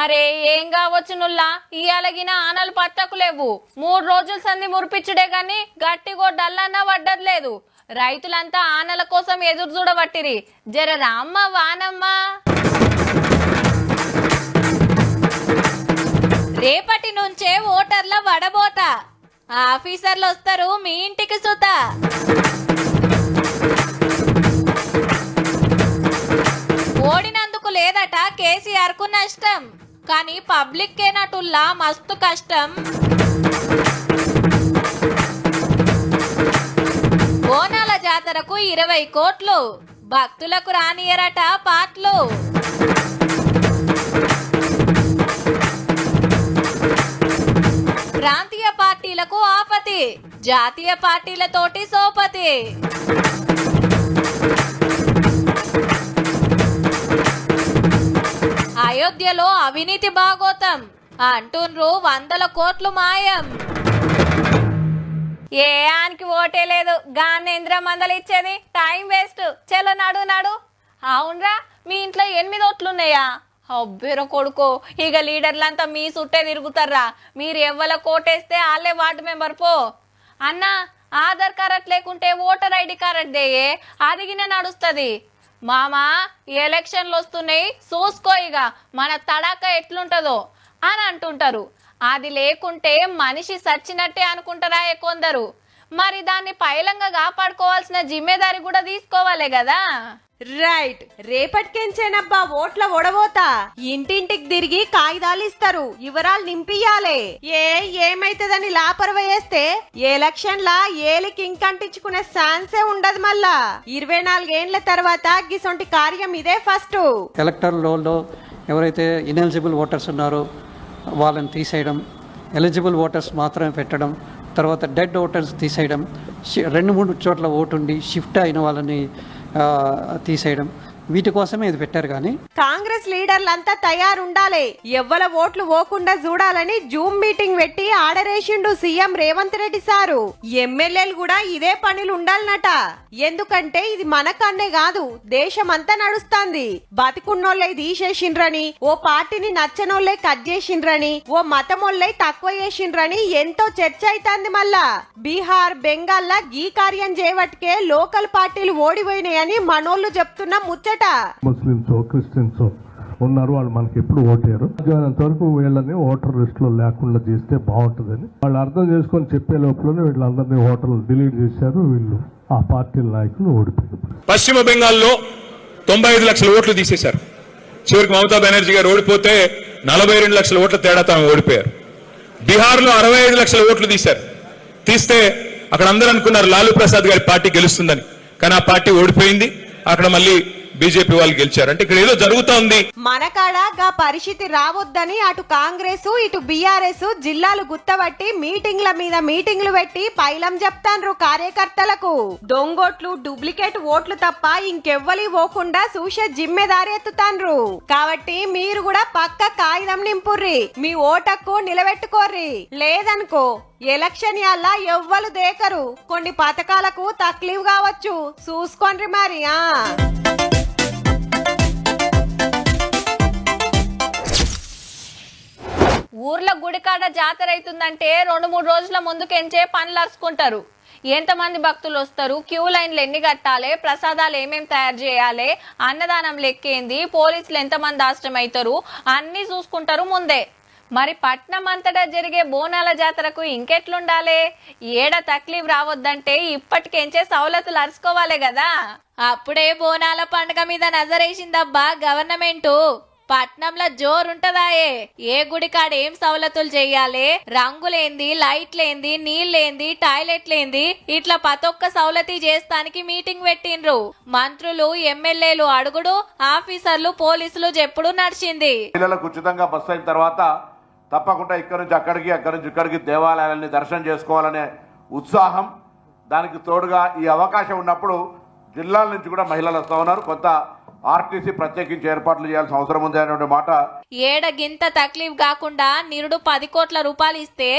అరే ఏం కావచ్చు నుల్లా ఇయాలగిన ఆనలు పట్టకు లేవు. 3 రోజుల సంది మురిపిచ్చుడే గాని గట్టిగో డల్లన్నా పడ్డట్లేదు. రైతులంతా ఆనల కోసం ఎదురు చూడబట్టిరి. జర రామ్మ వానమ్మ. రేపటి నుంచే ఓటర్ల వడబోత. ఆఫీసర్లు వస్తారు మీ ఇంటికి సుత. ఓడినందుకు లేదట కేసీఆర్ కు నష్టం, కానీ పబ్లిక్ కేనటుల్లా మస్తు కష్టం. బోనాల జాతరకు 20 కోట్లు, భక్తులకు రానియరట పాటలు. ప్రాంతీయ పార్టీలకు ఆపతి, జాతీయ పార్టీలతోటి సోపతి. అయోధ్యలో అవినీతి భాగోతం అంటుండ్రు, 100 కోట్లు మాయం. ఏ ఆనికి ఓటే లేదు, గానేంద్ర మందలు ఇచ్చేది టైం వేస్ట్. చలో నడు నడు. అవునరా, మీ ఇంట్లో 8 ఓట్లున్నాయా? అబ్బేరో కొడుకో, ఇక లీడర్లంతా మీ చుట్టే తిరుగుతారా. మీరు ఎవ్వల కోటేస్తే వాళ్ళే వార్డు మెంబర్ పో. అన్న ఆధార్ కార్డ్ లేకుంటే ఓటర్ ఐడి కార్డ్ దేయే, అదిగిన నడుస్తుంది. మామా ఎలక్షన్లు వస్తున్నాయి చూసుకో, ఇక మన తడాక ఎట్లుంటదో అని అంటుంటారు. అది లేకుంటే మనిషి సచ్చినట్టే అనుకుంటారా కొందరు. మరి దాన్ని పైలంగా కాపాడుకోవాల్సిన జిమ్మేదారి కూడా తీసుకోవాలి కదా. రైట్, రేపటికెంచేనబ్బా ఓట్ల ఓడబోతా. ఇంటింటికి తిరిగి కాగితాలు ఇస్తారు, వివరాలు నింపియాలే. ఏమైతుందని లాపరవ వేస్తే ఎలక్షన్ లా ఏలికి ఇంకంటించుకునే ఛాన్సే ఉండదు. మళ్ళా 24 ఏండ్ల తర్వాత గిసొంటి కార్యం ఇదే ఫస్ట్. ఎలక్టరల్ రోల్లో ఎవరైతే ఇనెలిజిబుల్ ఓటర్స్ ఉన్నారో వాళ్ళని తీసేయడం, ఎలిజిబుల్ ఓటర్స్ మాత్రమే పెట్టడం, తర్వాత డెడ్ ఓటర్స్ తీసేయడం, 2-3 చోట్ల ఓటు ఉండి షిఫ్ట్ అయిన వాళ్ళని తీసేయడం, వీటి కోసమే ఇది పెట్టారు. కానీ కాంగ్రెస్ లీడర్లంతా తయారుండాలి, ఎవ్వల ఓట్లు పోకుండా చూడాలని జూమ్ మీటింగ్ పెట్టి ఆర్డరేసిండు సీఎం రేవంత్ రెడ్డి సారు. ఎమ్మెల్యేలు కూడా ఇదే పనులు ఉండాలన్నట. ఎందుకంటే ఇది మనకన్నే కాదు, దేశమంతా నడుస్తాంది. బతికున్నోళ్ళే తీసేసిండ్రని, ఓ పార్టీని నచ్చనోళ్ళే కట్ చేసిండ్రని, ఓ మతమోళ్ళే తక్కువ చేసిండ్రని ఎంతో చర్చ అవుతాంది. మళ్ళా బీహార్, బెంగాల్ ఈ కార్యం చేయవట్కే లోకల్ పార్టీలు ఓడిపోయినాయని మనోళ్ళు చెప్తున్న ముచ్చట. ముస్లింస్, క్రిస్టియన్స్ ఉన్నారు, వాళ్ళు మనకి ఎప్పుడు ఓటేరు. వరకు వీళ్ళని ఓటర్ లిస్ట్ లో లేకుండా చేస్తే బాగుంటుందని వాళ్ళు అర్థం చేసుకొని చెప్పే లోపలనే వీళ్ళందరినీ ఓటర్లు డిలీట్ చేశారు. వీళ్ళు ఆ పార్టీల నాయకులు ఓడిపోయారు. పశ్చిమ బెంగాల్లో 95 లక్షల ఓట్లు తీసేశారు. చివరికి మమతా బెనర్జీ గారు ఓడిపోతే 42 లక్షల ఓట్ల తేడా తాను ఓడిపోయారు. బీహార్ లో 65 లక్షల ఓట్లు తీస్తే అక్కడ అందరూ అనుకున్నారు లాలూ ప్రసాద్ గారి పార్టీ గెలుస్తుందని, కానీ ఆ పార్టీ ఓడిపోయింది. అక్కడ మళ్ళీ బీజేపీ వాళ్ళు గెలిచారు. అంటే ఇక్కడ ఏదో జరుగుతోంది. మనకాడ గా పరిస్థితి రావద్దని అటు కాంగ్రెస్ ఇటు బీఆర్ఎస్ జిల్లాలు గుత్తబట్టి మీటింగ్ల మీద మీటింగ్లు పెట్టి పైలం చెప్తాండ్రు కార్యకర్తలకు. దొంగోట్లు, డూప్లికేట్ ఓట్లు తప్ప ఇంకెవ్వలి పోకుండా చూసే జిమ్మెదారి ఎత్తుతాండ్రు. కాబట్టి మీరు కూడా పక్క కాగితం నింపుర్రి, మీ ఓటకు నిలబెట్టుకోర్రి. లేదనుకో ఎలక్షన్ యాల్లా ఎవ్వలు దేకరు, కొన్ని పథకాలకు తక్లీఫ్ కావచ్చు, చూసుకోండి మరి. ఊర్లో గుడికాడ జాతర అవుతుందంటే 2-3 రోజుల ముందుకెంచే పనులు అరుచుకుంటారు. ఎంతమంది భక్తులు వస్తారు, క్యూ లైన్లు ఎన్ని కట్టాలి, ప్రసాదాలు ఏమేమి తయారు చేయాలి, అన్నదానం లెక్కేంది, పోలీసులు ఎంతమంది ఆశ్రమవుతారు అన్ని చూసుకుంటారు ముందే. మరి పట్నం అంతటా జరిగే బోనాల జాతరకు ఇంకెట్లుండాలి? ఏడ తక్లీఫ్ రావద్దంటే ఇప్పటికెంచే సౌలతులు అరుచుకోవాలి కదా. అప్పుడే బోనాల పండుగ మీద నజరేసిందబ్బా గవర్నమెంటు. పట్నంలో జోరుంటదాయే. ఏ గుడికాడ ఏం సౌలతులు చెయ్యాలి, రంగులేంది, లైట్లేంది, నీళ్ళేంది, టాయిలెట్లేంది, ఇట్లా ప్రతొక్క సౌలతి చేస్తానికి మీటింగ్ పెట్టిండ్రు. మంత్రులు, ఎమ్మెల్యేలు అడుగుడు, ఆఫీసర్లు, పోలీసులు చెప్పుడు నడిచింది. పిల్లలకు ఉచితంగా బస్సు అయిన తర్వాత తప్పకుండా ఇక్కడి నుంచి అక్కడికి, అక్కడి నుంచి ఇక్కడికి దేవాలయాలని దర్శనం చేసుకోవాలనే ఉత్సాహం, దానికి తోడుగా ఈ అవకాశం ఉన్నప్పుడు జిల్లాల నుంచి కూడా మహిళలు వస్తూ ఉన్నారు. కొంత ఆర్టీసీ ప్రత్యేకించి ఏర్పాట్లు చేయాల్సిన అవసరం ఉంది అనే మాట ఏడ గింత తక్లీఫ్ కాకుండా నిరుడు 10 కోట్ల రూపాయలు ఇస్తే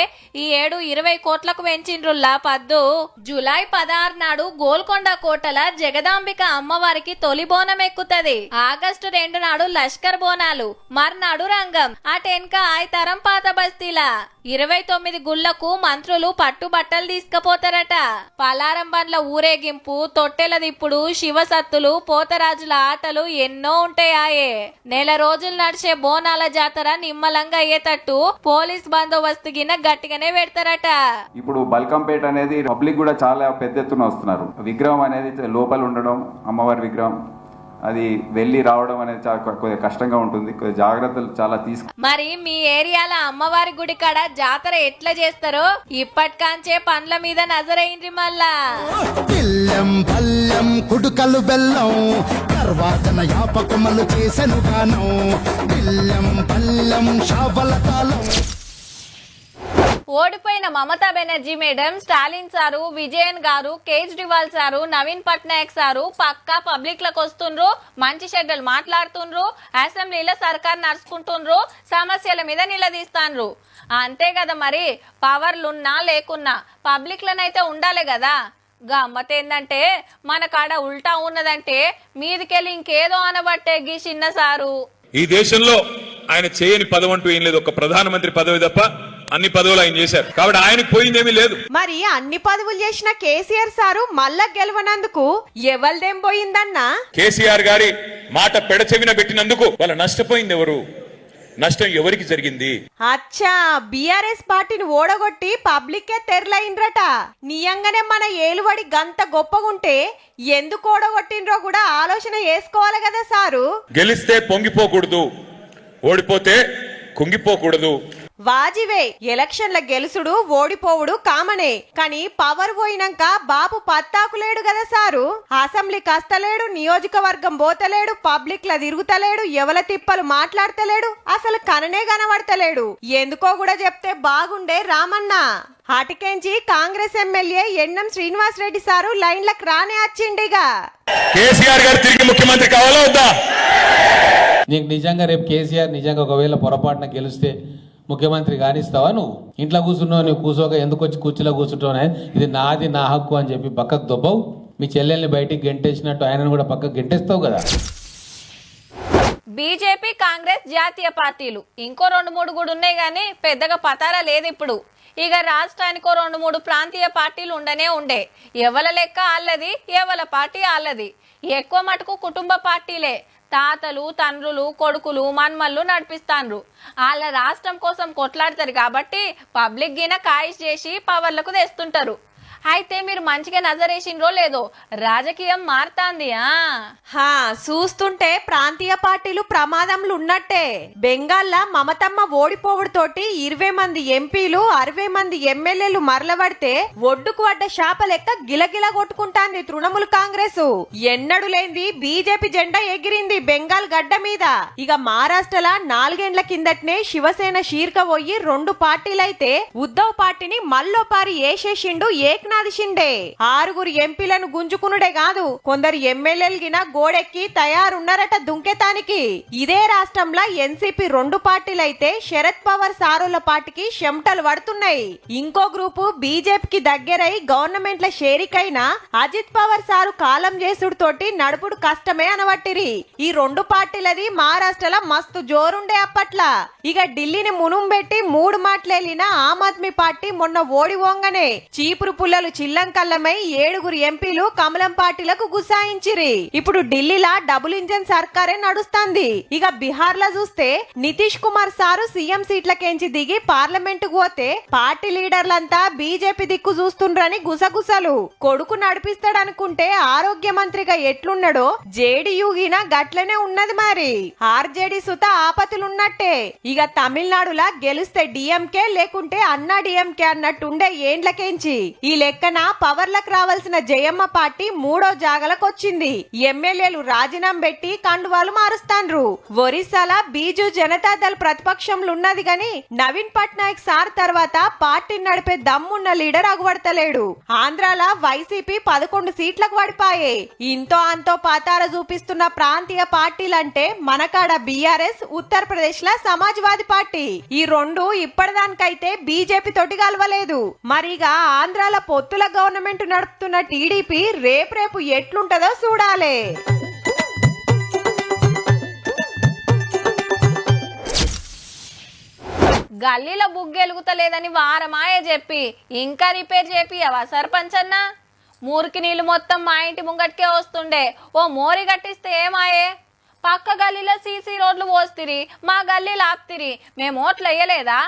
ఈ ఏడు 20 కోట్లకు పెంచిండ్రుల్లా పద్దు. జూలై 16 నాడు గోల్కొండ కోటల జగదాంబిక అమ్మవారికి తొలి బోనం ఎక్కుతది. ఆగస్టు 2 నాడు లష్కర్ బోనాలు, మర్నాడు రంగం, అటెన్క ఆయతరం పాత బస్తీలా. 29 గుళ్లకు మంత్రులు పట్టు బట్టలు తీసుకుపోతారట. పలారం బండ్ల ఊరేగింపు, తొట్టెల దిప్పుడు, శివసత్తులు, పోతరాజుల ఆటలు ఎన్నో ఉంటాయాయే. నెల రోజులు నడిచే బోనాల జాతర నిమ్మలంగా అయ్యేటట్టు పోలీస్ బందోబస్తు గిన గట్టిగానే పెడతారట. ఇప్పుడు బల్కంపేట అనేది పబ్లిక్ కూడా చాలా పెద్ద ఎత్తున వస్తున్నారు. విగ్రహం అనేది లోపల ఉండడం, అమ్మవారి విగ్రహం అది వెళ్ళి రావడం అనేది చాలా కొద్దిగా కష్టంగా ఉంటుంది. కొద్దిగా జాగ్రత్తలు చాలా మరి మీ ఏరియాల అమ్మవారి గుడి కాడ జాతర ఎట్లా చేస్తారో ఇప్పటికాంచే పండ్ల మీద నజరైంది. మళ్ళా పిల్లం పల్లెం కుడుకలు బెల్లం తర్వాతన యాపకమలు చేసెను గానం. పిల్లం పల్లెం షావల కాలం. ఓడిపోయిన మమతా బెనర్జీ మేడం, స్టాలిన్ సారు, విజయన్ గారు, కేజ్రీవాల్ సారు, నవీన్ పట్నాయక్ సారు పక్కా పబ్లిక్ లకు వస్తుండ్రు, మంచి చెడ్డలు మాట్లాడుతుండ్రు, అసెంబ్లీలో సర్కార్ నడుచుకుంటుండ్రు, సమస్యల మీద నిలదీస్తాండ్రు. అంతే కదా మరి, పవర్లున్నా లేకున్నా పబ్లిక్ లనైతే ఉండాలి కదా. గమ్మత్ ఏందంటే మన కాడ ఉల్టా ఉన్నదంటే మీదికెళ్ళి ఇంకేదో అనబట్టే గీ చిన్న సారు. ఈ దేశంలో ఆయన చేయని పదవి అంటూ ఏం లేదు. ఒక ప్రధానమంత్రి పదవి తప్ప అన్ని పదవులు ఆయన చేశారు. కాబట్టి ఆయనకు పోయిందేమీ లేదు. మరి అన్ని పదవులు చేసిన కేసీఆర్ సారు మళ్ళా గెలవనందుకు ఎవరిదేం పోయిందన్నా? కేసీఆర్ గారి మాట పెడచెవిన పెట్టినందుకు వాళ్ళ నష్టపోయింది ఎవరు? నష్టం ఎవరికి జరిగింది? అచ్చా, బీఆర్ఎస్ పార్టీని ఓడగొట్టి పబ్లికే తెరలైండ్రట. నియంగానే మన ఏలువడి గంత గొప్పగుంటే ఎందుకు ఓడగొట్టిండ్రో కూడా ఆలోచన చేసుకోవాలి కదా సారు. గెలిస్తే పొంగిపోకూడదు, ఓడిపోతే కుంగిపోకూడదు. వాజివే, ఎలక్షన్ల గెలుసుడు ఓడిపోవుడు కామనే, కానీ పవర్ పోయినాక బాబు పత్తాకులేడు కదా సారు. అసెంబ్లీ కస్తలేడు, నియోజకవర్గం పోతలేడు, పబ్లిక్ ల తిరుగుతలేడు, ఎవల తిప్పలు మాట్లాడతలేడు, అసలు కననే కనబడతలేడు. ఎందుకో కూడా చెప్తే బాగుండే రామన్న. అటుకెంచి Congress MLA N M Srinivas Reddy sir లైన్లకు రానే వచ్చిండిగా. కేసీఆర్ గారు తిరిగి ముఖ్యమంత్రి కావాలా వద్దా? నీకు నిజంగా రేపు కేసీఆర్ నిజంగా ఒకవేళ పొరపాటున గెలిస్తే ముఖ్యమంత్రి కానిస్తావా? నువ్వు ఇంట్లో కూర్చున్నావు, నువ్వు కూర్చోక ఎందుకు వచ్చి కూర్చులో కూర్చుంటావు? ఇది నాది, నా హక్కు అని చెప్పి పక్కకు దొబ్బవు. మీ చెల్లెల్ని బయటికి గెంటేసినట్టు ఆయనను కూడా పక్కకు గెంటేస్తావు కదా. బీజేపీ, కాంగ్రెస్ జాతీయ పార్టీలు ఇంకో 2-3 కూడా ఉన్నాయి గానీ పెద్దగా పతారా లేదు ఇప్పుడు. ఇక రాష్ట్రానికో 2-3 ప్రాంతీయ పార్టీలు ఉండనే ఉండే. ఎవల లెక్క ఆళ్ళది, ఎవల పార్టీ ఆళ్ళది. ఎక్కువ మటుకు కుటుంబ పార్టీలే. తాతలు, తండ్రులు, కొడుకులు, మన్మళ్ళు నడిపిస్తాండ్రు. వాళ్ళ రాష్ట్రం కోసం కొట్లాడతారు కాబట్టి పబ్లిక్ గిన కాయిష్ చేసి పవర్లకు తెస్తుంటారు. అయితే మీరు మంచిగా నజరేసిండ్రో లేదో, రాజకీయం మారుతాంది. చూస్తుంటే ప్రాంతీయ పార్టీలు ప్రమాదంలో ఉన్నట్టే. బెంగాల్లో మమతమ్మ ఓడిపోవడంతోటి 20 మంది ఎంపీలు, 60 మంది ఎమ్మెల్యేలు మరలబడితే ఒడ్డుకు పడ్డ శాప లెక్క గిలగిల కొట్టుకుంటాంది తృణమూల్ కాంగ్రెస్. ఎన్నడు లేంది బీజేపీ జెండా ఎగిరింది బెంగాల్ గడ్డ మీద. ఇక మహారాష్ట్రలో 4 ఏళ్ల కిందటనే శివసేన షీర్క పోయి 2 పార్టీలైతే ఉద్దవ్ పార్టీని మల్లోపారి ఏసేసిండు ఏక్నాథ్ షిండే. 6 ఎంపీలను గుంజుకునుడే కాదు, కొందరు ఎమ్మెల్యేలు గిన గోడెక్కి తయారున్నారట దుంకెతానికి. ఇదే రాష్ట్రంలో ఎన్సీపీ 2 పార్టీలైతే శరద్ పవార్ సారుల పార్టీకి చెమటలు పడుతున్నాయి. ఇంకో గ్రూపు బీజేపీకి దగ్గరై గవర్నమెంట్ల షేరికైన అజిత్ పవార్ సారు కాలం చేసుడు తోటి నడుపుడు కష్టమే అనబట్టిరి. ఈ 2 పార్టీలది మహారాష్ట్రలో మస్తు జోరుండే అప్పట్లా. ఇక ఢిల్లీని మునుం పెట్టి 3 మాటలేలిన ఆమ్ ఆద్మీ పార్టీ మొన్న ఓడి వంగనే చీపురు పుల్లలు చిల్లంకల్లమై 7 ఎంపీలు కమలం పార్టీలకు గుసాయించిరి. ఇప్పుడు ఢిల్లీలో డబుల్ ఇంజన్ సర్కారే నడుస్తుంది. ఇక బీహార్ లో చూస్తే నితీష్ కుమార్ సారు సీఎం సీట్లకెంచి దిగి పార్లమెంట్ కు పోతే పార్టీ లీడర్లంతా బీజేపీ దిక్కు చూస్తుండ్రని గుసగుసలు. కొడుకు నడిపిస్తాడనుకుంటే ఆరోగ్య మంత్రిగా ఎట్లున్నాడో జేడీయూ గిన గట్లనే ఉన్నది. మరి ఆర్జేడీ సుత ఆపతులున్నట్టే. ఇక తమిళనాడులా గెలిస్తే డిఎంకే లేకుంటే అన్నా డిఎంకే అన్నట్టుండే ఏండ్లకెంచి ఈ లెక్కన పవర్లకు రావాల్సిన జయమ్మ పార్టీ 3వ జాగలకు వచ్చింది. ఎమ్మెల్యేలు రాజీనామా పెట్టి కండువాలు మారుస్తాండ్రు. ఒరిస్సాల బీజు జనతాదళ్ ప్రతిపక్షంలో ఉన్నది గాని నవీన్ పట్నాయక్ సార్ తర్వాత పార్టీని నడిపే దమ్మున్న లీడర్ అగుపడతలేడు. ఆంధ్రాల వైసీపీ 11 సీట్లకు పడిపాయే. ఇంతో అంతో పాతార చూపిస్తున్న ప్రాంతీయ పార్టీలంటే మనకాడ బీఆర్ఎస్, ఉత్తరప్రదేశ్ ల సమాజ్వాదీ పార్టీ. ఈ రెండు ఇప్పటిదానికైతే బీజేపీ తోటి కలవలేదు. మరిగా ఆంధ్రాల పొత్తుల గవర్నమెంట్ నడుపుతున్న టీడీపీ రేపు ఎట్లుంటదో చూడాలే. గల్లీలో బుగ్గెలుగుతలేదని వారమాయ చెప్పి ఇంకా రిపేర్ చేపియవా సర్పంచ్ అన్న? మూరికి నీళ్లు మొత్తం మా ఇంటి ముంగట్కే వస్తుండే. ఓ మోరి కట్టిస్తే ఏమాయే? పక్క గల్లీలో సీసీ రోడ్లు పోస్తిరి, మా గల్లీలు ఆప్తిరి. మేము ఓట్లు వేయలేదా?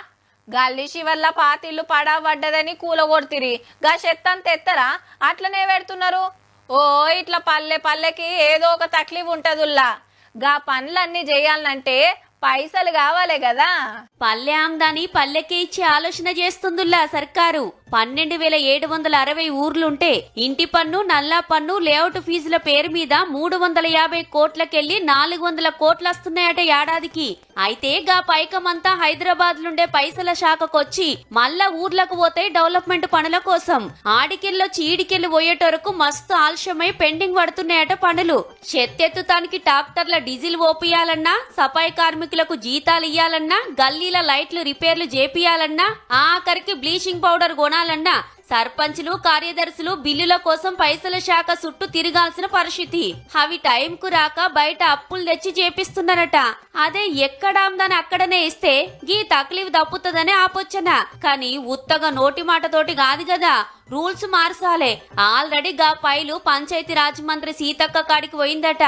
గల్లీ శివర్ల పాతిళ్ళు పడవడ్డదని కూలగొడుతిరి. గా చెత్తంత ఎత్తరా? అట్లనే పెడుతున్నారు. ఓ ఇట్లా పల్లెకి ఏదో ఒక తక్లీఫ్ ఉంటదుల్లా. గా పనులన్నీ చేయాలంటే పైసలు కావాలే కదా. పల్లె ఆమ్దాని పల్లెకే ఇచ్చే ఆలోచన చేస్తుందిలా సర్కారు. 12,760 ఊర్లుంటే ఇంటి పన్ను, నల్లా పన్ను, లేఅవుట్ ఫీజుల పేరు మీద 350 కోట్లకెళ్లి 400 కోట్లు వస్తున్నాయట ఏడాదికి. అయితే గా పైకమంతా హైదరాబాద్ నుండే పైసల శాఖకొచ్చి మళ్ళా ఊర్లకు పోతాయి డెవలప్మెంట్ పనుల కోసం. ఆడికెళ్ళొచ్చి ఈడికెళ్ళి పోయేటోరకు మస్తు ఆలస్యమై పెండింగ్ పడుతున్నాయట పనులు. చెత్తెత్తుతానికి ట్రాక్టర్ల డీజిల్ ఓపియాలన్నా, సఫాయి కార్మికులకు జీతాలు ఇయ్యాలన్నా, గల్లీల లైట్లు రిపేర్లు చేపియాలన్నా, ఆఖరికి బ్లీచింగ్ పౌడర్ కొనాలన్నా సర్పంచులు, కార్యదర్శులు బిల్లుల కోసం పైసల శాఖ చుట్టూ తిరగాల్సిన పరిస్థితి. అవి టైంకు రాక బయట అప్పులు తెచ్చి చేపిస్తున్నారట. అదే ఎక్కడాందని అక్కడనే ఇస్తే గీ తక్లీఫ్ తప్పుతుందనే ఆపోచన. కానీ ఉత్తగా నోటి మాటతోటి కాదు కదా, రూల్స్ మార్చాలే. ఆల్రెడీ గా ఫైలు పంచాయతీ రాజ్ మంత్రి సీతక్క కాడికి పోయిందట.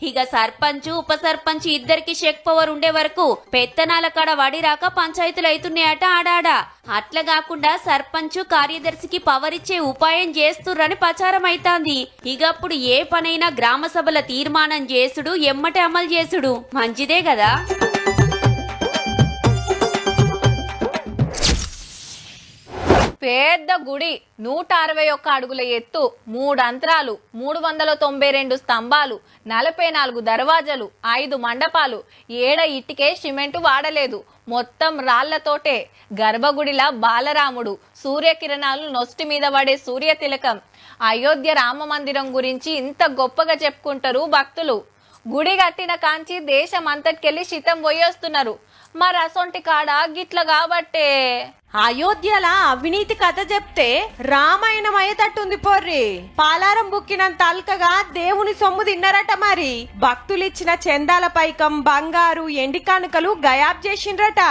ఇక సర్పంచ్, ఉప సర్పంచ్ ఇద్దరికి చెక్ పవర్ ఉండే వరకు పెత్తనాల కాడ వడిరాక పంచాయతీలు అవుతున్నాయట ఆడాడ. అట్లా కాకుండా సర్పంచ్, కార్యదర్శికి పవర్ ఇచ్చే ఉపాయం చేస్తుర్రని ప్రచారం అయితాంది. ఇగప్పుడు ఏ పనైనా గ్రామ సభల తీర్మానం చేసుడు, ఎమ్మటే అమలు చేసుడు మంచిదే కదా. పెద్ద గుడి, 161 అడుగుల ఎత్తు, 3 అంతరాలు, 392 స్తంభాలు, 44 దర్వాజలు, 5 మండపాలు, ఏడ ఇటుకే సిమెంటు వాడలేదు, మొత్తం రాళ్లతోటే. గర్భగుడిలా బాలరాముడు, సూర్యకిరణాలు నొస్టి మీద పడే సూర్య తిలకం. అయోధ్య రామ మందిరం గురించి ఇంత గొప్పగా చెప్పుకుంటారు భక్తులు. గుడి కట్టిన కాంచి దేశం అంతటికెళ్ళి శితం పోయేస్తున్నారు. మరి అసొంటి కాడ గిట్ల కాబట్టే అయోధ్యల అవినీతి కథ చెప్తే రామాయణం అయ్యేటట్టుంది పోర్రి. పాలారం బుక్కినంత అల్కగా దేవుని సొమ్ము తిన్నారట. మరి భక్తులిచ్చిన చందాల పైకం, బంగారు, ఎండి కానుకలు గయాబ్ చేసిండ్రట.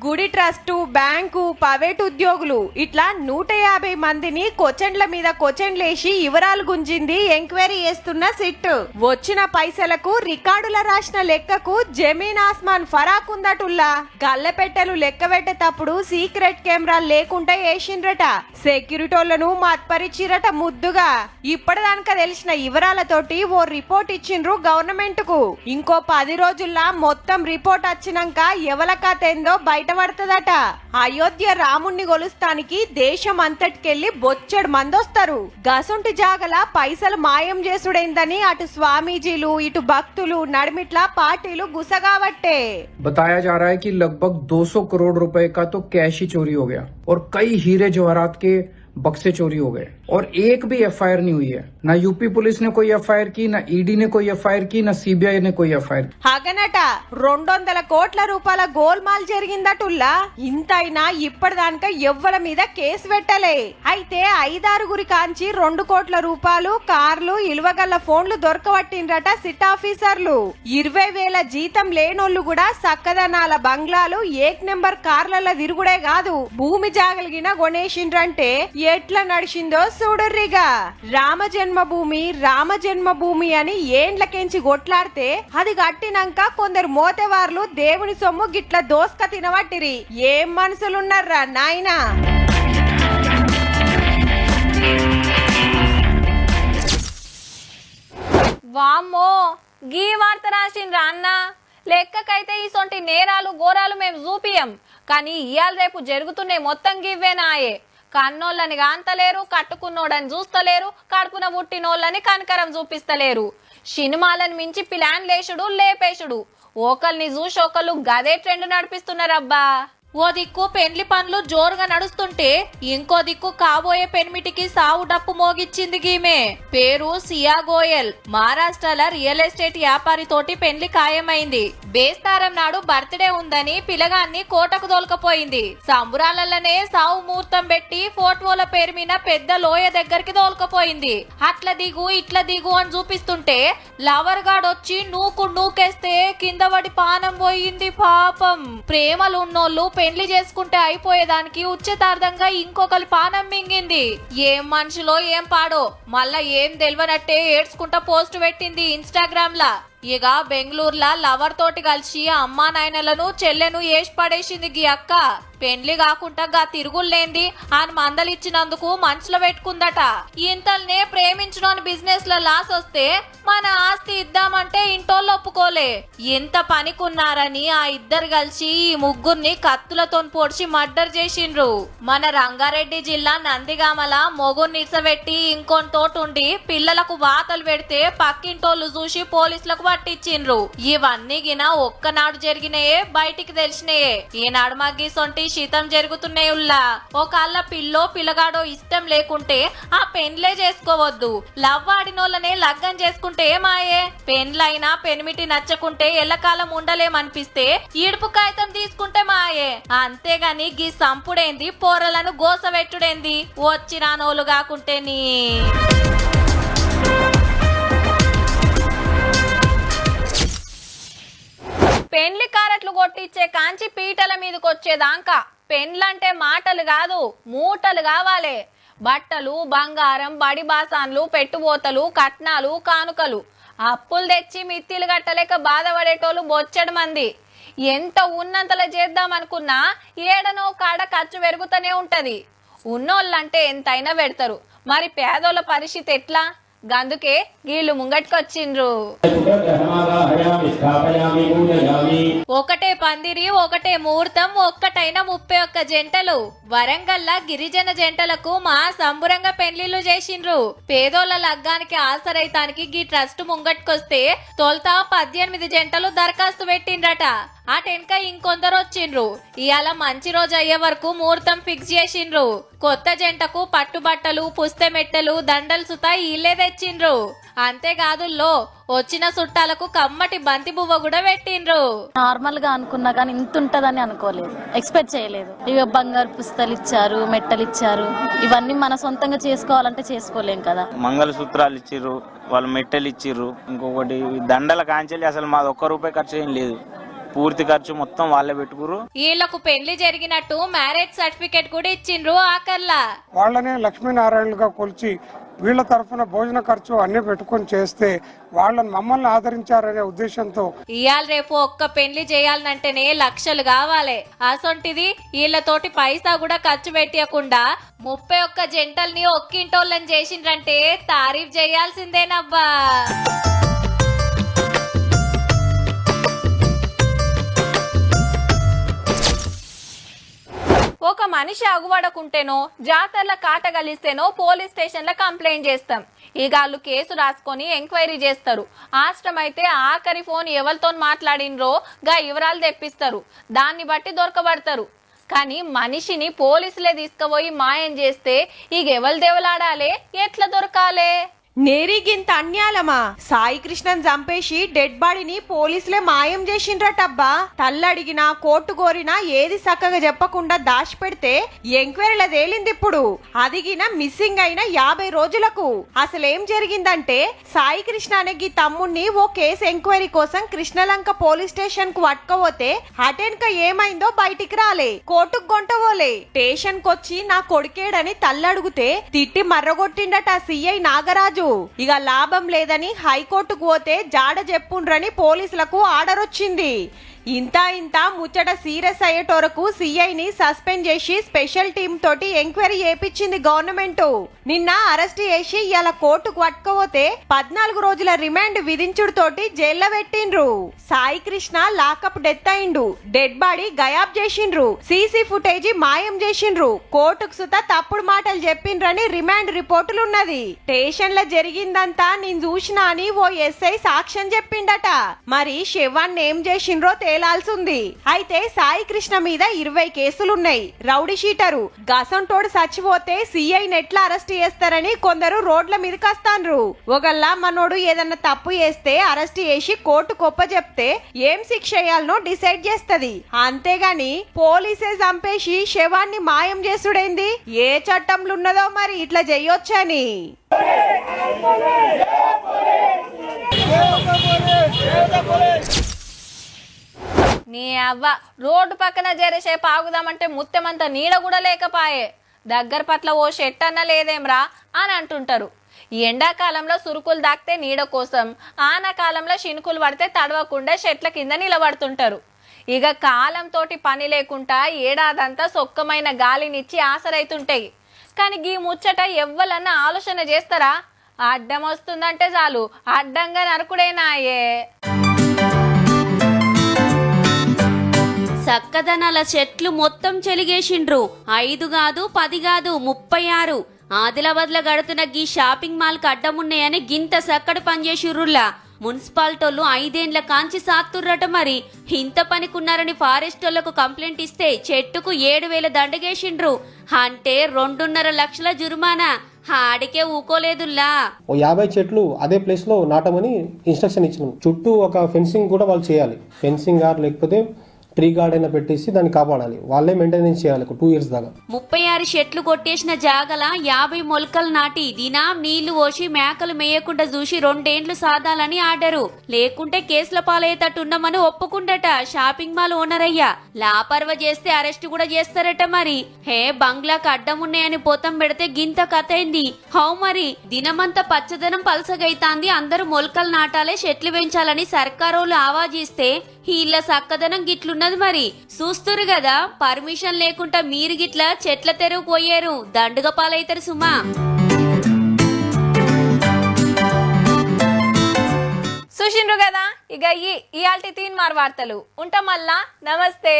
గుడి ట్రస్టు, బ్యాంకు, ప్రైవేట్ ఉద్యోగులు ఇట్లా 150 మందిని కొచెండ్ల మీద కొచెండ్లేసి వివరాలు గుంజింది ఎంక్వైరీ చేస్తున్న సిట్. వచ్చిన పైసలకు రికార్డుల రాసిన లెక్కకు జమీన్ ఆస్మాన్ ఫరాక్ ఉందటుల్లా. గల్లెపెట్టెలు లెక్క పెట్టేటప్పుడు సీక్రెట్ కెమెరా లేకుండా వేసిండ్రట. సెక్యూరిటోళ్లను మత్పరిచిరట ముద్దుగా. ఇప్పటిదానిక తెలిసిన వివరాలతోటి ఓ రిపోర్ట్ ఇచ్చిండ్రు గవర్నమెంట్ కు. ఇంకో 10 రోజుల్లో మొత్తం రిపోర్ట్ వచ్చినాక ఎవల కథ ఏందో బయటపడుతుందట. అయోధ్య రాముణ్ణి కొలుస్తానికి దేశం అంతటికెళ్లి బొచ్చెడు మందొస్తారు. గసొంటి జాగల పైసలు మాయం చేసుడైందని అటు స్వామీజీలు, ఇటు భక్తులు నడిమిట్లా పార్టీలు గుసగాబట్టే. बताया जा रहा है कि लगभग 200 करोड़ रुपए का तो कैश ही चोरी हो गया और कई हीरे जवाहरात के बक्से चोरी हो गए और एक भी एफआईआर नहीं हुई है. ना यूपी पुलिस ने कोई एफआईआर की, ना ईडी ने कोई एफआईआर की, ना सीबीआई ने कोई एफआईआर. హగనట 200 కోట్ల రూపాయల గోల్మాల్ జరిగిందటుల్లా. ఇంతైనా ఇప్పటిదానిక ఎవ్వల మీద కేసు పెట్టలే. అయితే 5-6 కాంచి 2 కోట్ల రూపాయలు, కార్లు, ఇలువగల్ల ఫోన్లు దొరకబట్టిండ్రట సిట్ ఆఫీసర్లు. 20,000 జీతం లేనోళ్లు కూడా సక్కదనాల బంగ్లాలు, ఏక్ నెంబర్ కార్లలో తిరుగుడే కాదు భూమి జాగలిగిన కొనేసిండ్రంటే ఎట్లా నడిచిందో చూడుర్రిగా. రామ జన్మభూమి అని ఏండ్లకెంచి కొట్లాడితే అది కట్టినాక కొందరు మోతేవార్లు దేవుని సొమ్ము గిట్ల దోస్క తినబట్టిరి. ఏం మనుషులున్నారా నాయనా. వామ్మో, గీ వార్త రాసిండ్రా అన్న. లెక్కకైతే ఈసొంటి నేరాలు ఘోరాలు మేము చూపియం, కానీ ఇయాల రేపు జరుగుతున్నాయి మొత్తం గివ్వేనాయే. కన్నోళ్ళని కాంతలేరు, కట్టుకున్నోడని చూస్తలేరు, కడుపున పుట్టినోళ్ళని కనకరం చూపిస్తలేరు. సినిమాలను మించి ప్లాన్ లేసుడు లేపేసుడు, ఒకల్ని చూసి ఒకళ్ళు గదే ట్రెండ్ నడిపిస్తున్నారబ్బా. ఓ దిక్కు పెండ్లి పనులు జోరుగా నడుస్తుంటే ఇంకో దిక్కు కాబోయే పెన్మిటికి సావు డప్పు మోగిచ్చింది గీమే. పేరు సియా గోయల్. మహారాష్ట్రల రియల్ ఎస్టేట్ వ్యాపారి తోటి పెండ్లి ఖాయమైంది. బేస్తారం నాడు బర్త్డే ఉందని పిలగాన్ని కోటకు దోల్కపోయింది. సంబురాలనే సావు ముహూర్తం పెట్టి ఫోటోల పేరు మీద పెద్ద లోయ దగ్గరికి దోల్కపోయింది. అట్ల దిగు ఇట్ల దిగు అని చూపిస్తుంటే లవర్ గాడొచ్చి నూకేస్తే కింద పడి పానం పోయింది పాపం. ప్రేమలున్నోళ్ళు పెండ్లి చేసుకుంటే అయిపోయేదానికి ఉచితార్థంగా ఇంకొకరి పానం మింగింది. ఏం మనుషులో ఏం పాడో మళ్ళా ఏం తెలియనట్టే ఏడ్చుకుంటా పోస్ట్ పెట్టింది ఇన్స్టాగ్రామ్ లా. ఇక బెంగళూరులా లవర్ తోటి కలిసి అమ్మా నాయనలను చెల్లెను ఏసి పడేసింది గీ అక్క. పెండ్లి కాకుండా గా తిరుగులేంది అని మందలిచ్చినందుకు మనసులో పెట్టుకుందట. ఇంతల్నే ప్రేమించడం బిజినెస్ లో లాస్ వస్తే మన ఆస్తి ఇద్దామంటే ఇంటోళ్ళు ఒప్పుకోలే. ఎంత పనికున్నారని ఆ ఇద్దరు కలిసి ఈ ముగ్గురిని కత్తులతో పొడిచి మర్డర్ చేసిండ్రు. మన రంగారెడ్డి జిల్లా నందిగామల మొగుని నిడ్సబెట్టి ఇంకొని తోటుండి పిల్లలకు వాతలు పెడితే పక్కింటోళ్ళు చూసి పోలీసులకు పట్టించిండ్రు. ఇవన్నీ గిన ఒక్కనాడు జరిగినాయే, బయటికి తెలిసినాయే. ఈనాడు మగ్గీసొంటి శీతం జరుగుతున్నాయి. ఒకళ్ళ పిల్లో పిల్లగాడో ఇష్టం లేకుంటే ఆ పెండ్లే చేసుకోవద్దు. లవ్ ఆడినోళ్ళనే లగ్గం చేసుకుంటే మాయే. పెండ్లైనా పెనిమిటి నచ్చకుంటే ఎల్లకాలం ఉండలేమనిపిస్తే ఈడుపు కాగితం తీసుకుంటే మాయే. అంతేగాని గీ సంపుడేంది, పోరలను గోసవెట్టుడేంది, వచ్చి రానోళ్ళు కాకుంటే నీ పెండ్లి కారట్లు కొట్టించే కాంచి పీటల మీదకి వచ్చేదాకా పెండ్లంటే మాటలు కాదు మూటలు కావాలి. బట్టలు, బంగారం, బడి బాసాన్లు, పెట్టుబోతలు, కట్నాలు, కానుకలు, అప్పులు తెచ్చి మిత్తిలు కట్టలేక బాధపడేటోళ్ళు బొచ్చడు మంది. ఎంత ఉన్నంతలో చేద్దామనుకున్నా ఏడనో కాడ ఖర్చు పెరుగుతూనే ఉంటది. ఉన్నోళ్ళంటే ఎంతైనా పెడతారు, మరి పేదోళ్ళ పరిస్థితి ఎట్లా? గందుకే గీళ్ళు ముంగట్కొచ్చిండ్రు. ఒకటే పందిరి, ఒకటే ముహూర్తం, ఒక్కటైన 31 జంటలు. వరంగల్ల గిరిజన జంటలకు మా సంబురంగా పెళ్లిళ్లు చేసిండ్రు. పేదోళ్ళ లగ్గానికి ఆసరైతానికి గీ ట్రస్ట్ ముంగట్కొస్తే తొలుత 18 జంటలు దరఖాస్తు పెట్టిండ్రట. అటెనక ఇంకొందరు వచ్చిండ్రు. ఇవాళ మంచి రోజు అయ్యే వరకు ముహూర్తం ఫిక్స్ చేసిండ్రు. కొత్త జంటకు పట్టుబట్టలు, పుస్తమెట్టెలు, దండలు సుతా ఇల్లే తెచ్చిండ్రు. అంతేకాదు వచ్చిన చుట్టాలకు కమ్మటి బంతి బువ్వ కూడా పెట్టిండ్రు. నార్మల్ గా అనుకున్నా కానీ ఇంత ఉంటదని అనుకోలేదు, ఎక్స్పెక్ట్ చేయలేదు. ఇక బంగారు పుస్తలు ఇచ్చారు, మెట్టలు ఇచ్చారు. ఇవన్నీ మన సొంతంగా చేసుకోవాలంటే చేసుకోలేం కదా. మంగళ సూత్రాలు ఇచ్చిర్రు, వాళ్ళు మెట్టెలు ఇచ్చిర్రు. ఇంకొకటి దండల కాంచెలి అసలు మాది ₹1 ఖర్చు ఏం లేదు, పూర్తి ఖర్చు మొత్తం వాళ్ళే పెట్టుకురు. వీళ్లకు పెళ్లి జరిగినట్టు మ్యారేజ్ సర్టిఫికేట్ కూడా ఇచ్చిండ్రు. ఆకర్లా వాళ్ళనే లక్ష్మీనారాయణలుగా కొలిచి వీళ్ళ తరఫున భోజన ఖర్చు అన్ని పెట్టుకొని చేస్తే వాళ్ళని మమ్మల్ని ఆదరించారనే ఉద్దేశంతో ఇయాల రేపు ఒక్క పెళ్లి చేయాలంటేనే లక్షలు కావాలి. అసొంటిది వీళ్ళతోటి పైసా కూడా ఖర్చు పెట్టకుండా 31 జంటల్ని ఒక్కింటోళ్ళని చేసిండ్రంటే తారీఫ్ చేయాల్సిందేనబ్బా. ఒక మనిషి అగువడకుంటేనో, జాతరల కాట గలిస్తేనో పోలీస్ స్టేషన్ల కంప్లైంట్ చేస్తాం. ఈ గాళ్ళు కేసు రాసుకొని ఎంక్వైరీ చేస్తారు. ఆశ్రమైతే ఆఖరి ఫోన్ ఎవరితో మాట్లాడినరో గా వివరాలు తెప్పిస్తారు. దాన్ని బట్టి దొరకబడతారు. కానీ మనిషిని పోలీసులే తీసుకుపోయి మాయం చేస్తే ఇక ఎవరు దేవులాడాలే, ఎట్లా దొరకాలే? నేరిగింత అన్యాలమా? సాయి కృష్ణన్ చంపేసి డెడ్ బాడీని పోలీసులే మాయం చేసిండ్రటబ్బా. తల్లడిగినా కోర్టు కోరినా ఏది చక్కగా చెప్పకుండా దాచిపెడితే ఎంక్వైరీల తేలింది. ఇప్పుడు అదిగిన మిస్సింగ్ అయిన 50 రోజులకు అసలేం జరిగిందంటే సాయి కృష్ణ అనే గీ తమ్ముణ్ణి ఓ కేసు ఎంక్వైరీ కోసం కృష్ణలంక పోలీస్ స్టేషన్ కు పట్టుకోపోతే అటెన్క ఏమైందో బయటికి రాలే, కోర్టుకు గొంటవోలే. స్టేషన్ కొచ్చి నా కొడుకేడని తల్లడుగుతే తిట్టి మర్రగొట్టిండట సిఐ నాగరాజు. ఇక లాభం లేదని హైకోర్టుకు పోతే జాడ చెప్పుండ్రని పోలీసులకు ఆర్డర్ వచ్చింది. ఇంత ముచ్చట సీరియస్ అయ్యేటోరకు సిఐని సస్పెండ్ చేసి స్పెషల్ టీమ్ తోటి ఎంక్వైరీ చేపించింది గవర్నమెంట్. నిన్న అరెస్ట్ చేసి ఇలా కోర్టుకు పట్టుకోపోతే 14 రోజుల రిమాండ్ విధించుడు తోటి జైల్లో పెట్టిండ్రు. సాయి కృష్ణ లాకప్ డెత్ అయిండు. డెడ్ బాడీ గయాబ్ చేసిండ్రు. సీసీ ఫుటేజీ మాయం చేసిండ్రు. కోర్టుకు సుత తప్పుడు మాటలు చెప్పిండ్రని రిమాండ్ రిపోర్టులు ఉన్నది. స్టేషన్ల జరిగిందంతా నేను చూసినా అని ఓ ఎస్ఐ సాక్ష్యం చెప్పిండట. మరి శవాన్ని ఏం చేసిండ్రో తేలాల్సింది. అయితే సాయి కృష్ణ మీద 20 కేసులున్నాయి. రౌడీ షీటరు గసంటోడు చచ్చిపోతే సిఐని ఎట్లా అరెస్ట్ చేస్తారని కొందరు రోడ్ల మీదకి వస్తాండ్రు. ఒకళ్ళ మనోడు ఏదన్నా తప్పు చేస్తే అరెస్ట్ చేసి కోర్టు కొప్ప చెప్తే ఏం శిక్ష చేయాలనో డిసైడ్ చేస్తది. అంతేగాని పోలీసే చంపేసి శవాన్ని మాయం చేసుడేంది? ఏ చట్టంలో ఉన్నదో మరి ఇట్లా చెయ్యొచ్చని. నీ అవ్వ రోడ్డు పక్కన జరేసేపు ఆగుదామంటే ముత్తెమంతా నీడ కూడా లేకపాయే. దగ్గర పట్ల ఓ షెట్టన్న లేదేమ్రా అని అంటుంటారు. ఈ ఎండాకాలంలో సురుకులు దాక్తే నీడ కోసం, ఆనకాలంలో శినుకులు పడితే తడవకుండా చెట్ల కింద నిలబడుతుంటారు. ఇక కాలంతో పని లేకుండా ఏడాదంతా సొక్కమైన గాలినిచ్చి ఆసరైతుంటాయి. కానీ గీ ముచ్చట ఎవ్వలన్నా ఆలోచన చేస్తారా? అడ్డం వస్తుందంటే చాలు అడ్డంగా నరకుడేనాయే. చక్కదనాల చెట్లు మొత్తం చెలిగేసిండ్రు. 5 కాదు 10 కాదు 36. ఆదిలాబాద్ లో గడుతున్న గీ షాపింగ్ మాల్ కి అడ్డమున్నాయని గింత సక్కడి పనిచేసిర్రులా. మున్సిపాలిటోళ్ళు 5 ఏండ్ల కాంచి సాత్తుర్రట. మరి ఇంత పనికున్నారని ఫారెస్ట్ వాళ్లకు కంప్లైంట్ ఇస్తే చెట్టుకు 7,000 దండగేసిండ్రు. అంటే 2.5 లక్షల జుర్మానా. ఆడికే ఊకోలేదుల్లా. 50 చెట్లు అదే ప్లేస్ లో నాటమని ఇన్స్ట్రక్షన్ ఇచ్చినాం. చుట్టూ ఒక ఫెన్సింగ్ కూడా వాళ్ళు చేయాలి. ఫెన్సింగ్ లేకపోతే ట్రీ గార్డ్ అయినా పెట్టేసి దాన్ని కాపాడాలి. వాళ్ళే మెయింటెనెన్స్ చేయాలి 2 years దాకా. 36 చెట్లు కొట్టేసిన జాగల 50 మొలకలు నాటి దినం నీళ్లు పోసి మేకలు మేయకుండా చూసి 2 ఏండ్లు సాదాలని ఆర్డరు. లేకుంటే కేసుల పాలయ్యేటట్టున్నామని ఒప్పుకుండట షాపింగ్ మాల్ ఓనర్ అయ్యా. లాపర్వ చేస్తే అరెస్ట్ కూడా చేస్తారట. మరి బంగ్లాకు అడ్డం ఉన్నాయని పోతం పెడితే గింత కథ అయింది. హౌ మరి దినమంతా పచ్చదనం పలసగైతాంది. అందరూ మొలకలు నాటాలే, చెట్లు పెంచాలని సర్కారోళ్ళు ఆవాజిస్తే వీళ్ళ సక్కదనం గిట్లున్నది. మరి చూస్తురు కదా, పర్మిషన్ లేకుండా మీరు గిట్లా చెట్ల తెరువు పోయారు, దండుగ పాలైతారు సుమా. చూసిండ్రు కదా, ఇక ఇయాల్టి తీన్మార్ వార్తలు ఉంటాం. మళ్ళా నమస్తే.